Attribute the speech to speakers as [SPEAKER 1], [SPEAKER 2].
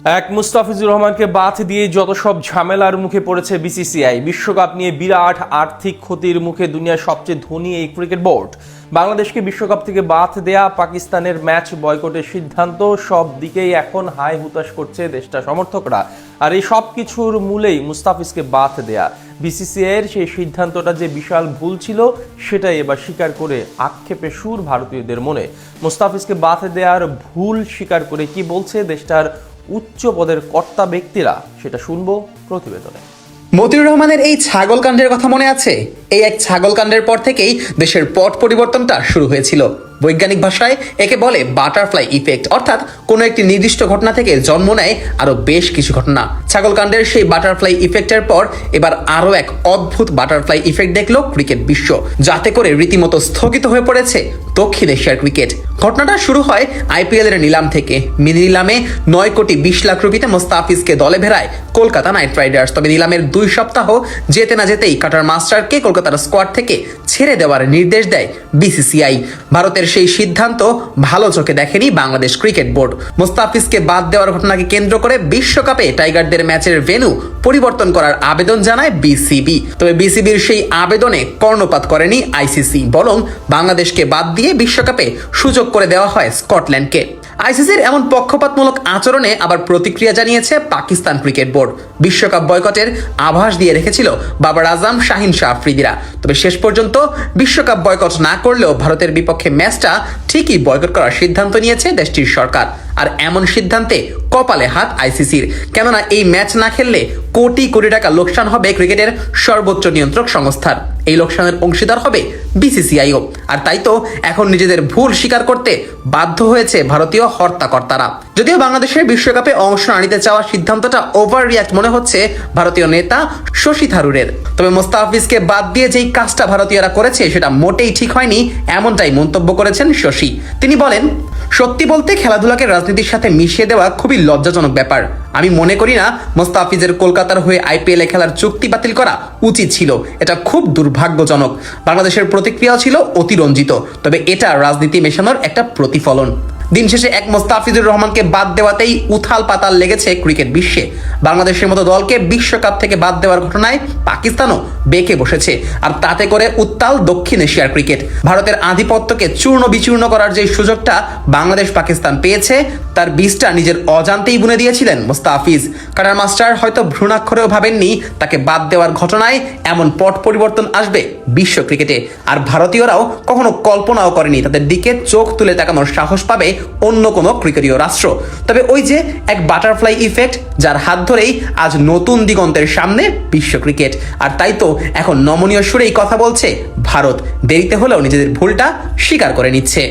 [SPEAKER 1] এক মুস্তাফিজুর রহমানকে বাদ দিয়ে যত সব ঝামেলার মুখে পড়েছে বিসিসিআই। বিশ্বকাপ নিয়ে বিরাট আর্থিক ক্ষতির মুখে দুনিয়ার সবচেয়ে ধনী এই ক্রিকেট বোর্ড। বাংলাদেশকে বিশ্বকাপ থেকে বাদ দেয়া, পাকিস্তানের ম্যাচ বয়কটের সিদ্ধান্ত, সব দিকেই এখন হাই হুতাশ করছে দেশটা সমর্থকরা। আর এই সব কিছুর মূলেই মুস্তাফিজকে বাদ দেয়া। বিসিসিআইয়ের সেই সিদ্ধান্তটা যে বিশাল ভুল ছিল সেটাই এবার স্বীকার করে আক্ষেপে সুর ভারতীয়দের মনে। মুস্তাফিজকে বাদ দেওয়ার ভুল স্বীকার করে কি বলছে দেশটার উচ্চ পদের কর্তা ব্যক্তিরা, সেটা শুনবো প্রতিবেদনে।
[SPEAKER 2] মতিউর রহমানের এই ছাগল কাণ্ডের কথা মনে আছে? এই এক ছাগল কাণ্ডের পর থেকেই দেশের পট পরিবর্তনটা শুরু হয়েছিল। বৈজ্ঞানিক ভাষায় একে বলে বাটারফ্লাই ইফেক্ট, অর্থাৎ কোনো একটি নির্দিষ্ট ঘটনা থেকে জন্ম নেয় আরো বেশ কিছু ঘটনা। ছাগল কাণ্ডের সেই বাটারফ্লাই ইফেক্টের পর এবার আরো এক অদ্ভুত বাটারফ্লাই ইফেক্ট দেখলো ক্রিকেট বিশ্ব, যাতে করে রীতিমতো স্থগিত হয়ে পড়েছে দক্ষিণ এশিয়ার ক্রিকেট। ঘটনাটা শুরু হয় আইপিএল এর নিলাম থেকে। মিনি নিলামে 9 কোটি 20 লাখ রুপিতে মোস্তাফিজকে দলে ভেড়ায় কলকাতা নাইট রাইডার্স। তবে নিলামের 2 সপ্তাহ যেতে না যেতেই কাটার মাস্টারকে কলকাতার স্কোয়াড থেকে ছেড়ে দেওয়ার নির্দেশ দেয় বিসিসিআই। ভারতের সেই সিদ্ধান্ত ভালো চোখে দেখেনি বাংলাদেশ ক্রিকেট বোর্ড। মোস্তাফিজকে বাদ দেওয়ার ঘটনাকে কেন্দ্র করে বিশ্বকাপে টাইগারদের ম্যাচের ভেন্যু পরিবর্তন করার আবেদন জানায় বিসিবি। তবে বিসিবির সেই আবেদনে কর্ণপাত করেনি আইসিসি, বরং বাংলাদেশকে বাদ দিয়ে বিশ্বকাপে সুযোগ করে দেওয়া হয় স্কটল্যান্ডকে। আইসিসির এমন পক্ষপাতমূলক আচরণে আবার প্রতিক্রিয়া জানিয়েছে পাকিস্তান ক্রিকেট বোর্ড। বিশ্বকাপ বয়কটের আভাস দিয়ে রেখেছিল বাবর আজম, শাহিন শাহ আফ্রিদিরা। তবে শেষ পর্যন্ত বিশ্বকাপ বয়কট না করলেও ভারতের বিপক্ষে ম্যাচটা ঠিকই বয়কট করার সিদ্ধান্ত নিয়েছে দেশটির সরকার। আর এমন সিদ্ধান্তে কপালে হাত আইসিসির, কেননা এই ম্যাচ না খেললে কোটি কোটি টাকা লোকসান হবে ক্রিকেটের সর্বোচ্চ নিয়ন্ত্রক সংস্থার। এই লোকসানের অংশীদার হবে বিসিসিআইও। আর তাই তো এখন নিজেদের ভুল স্বীকার করতে বাধ্য হয়েছে ভারতীয় হর্তাকর্তারা। যদিও বাংলাদেশের বিশ্বকাপে অংশ না নিতে চাওয়ার সিদ্ধান্তটা ওভার রিয়াক্ট মনে হচ্ছে ভারতীয় নেতা শশী থারুরের। তবে মোস্তাফিজকে বাদ দিয়ে যেই কাজটা ভারতীয়রা করেছে সেটা মোটেই ঠিক হয়নি, এমনটাই মন্তব্য করেছেন শশী। তিনি বলেন, সত্যি বলতে খেলাধুলাকে রাজনীতির সাথে মিশিয়ে দেওয়া খুবই লজ্জাজনক ব্যাপার। আমি মনে করি না মোস্তাফিজের কলকাতার হয়ে আইপিএল এ খেলার চুক্তি বাতিল করা উচিত ছিল। এটা খুব দুর্ভাগ্যজনক। বাংলাদেশের প্রতিক্রিয়া ছিল অতিরঞ্জিত, তবে এটা রাজনীতি মেশানোর একটা প্রতিফলন। দিন শেষে এক মোস্তাফিজুর রহমানকে বাদ দেওয়াতেই উথাল পাতাল লেগেছে ক্রিকেট বিশ্বে। বাংলাদেশের মতো দলকে বিশ্বকাপ থেকে বাদ দেওয়ার ঘটনায় পাকিস্তানও বেঁকে বসেছে। আর তাতে করে উত্তাল দক্ষিণ এশিয়ার ক্রিকেট। ভারতের আধিপত্যকে চূর্ণ বিচূর্ণ করার যে সুযোগটা বাংলাদেশ পাকিস্তান পেয়েছে, তার বীজটা নিজের অজান্তেই বুনে দিয়েছিলেন মোস্তাফিজ। কাটার মাস্টার হয়তো ভ্রূণাক্ষরেও ভাবেননি তাকে বাদ দেওয়ার ঘটনায় এমন পট পরিবর্তন আসবে বিশ্ব ক্রিকেটে। আর ভারতীয়রাও কখনো কল্পনাও করেনি তাদের দিকে চোখ তুলে তাকানোর সাহস পাবে অন্য কোনো ক্রিকেটীয় রাষ্ট্র। তবে ওই যে এক বাটারফ্লাই ইফেক্ট, যার হাত ধরেই আজ নতুন দিগন্তের সামনে বিশ্ব ক্রিকেট। আর তাই তো এখন নমনীয় সুরেই কথা বলছে ভারত। দেরিতে হলেও নিজেদের ভুলটা স্বীকার করে নিচ্ছে।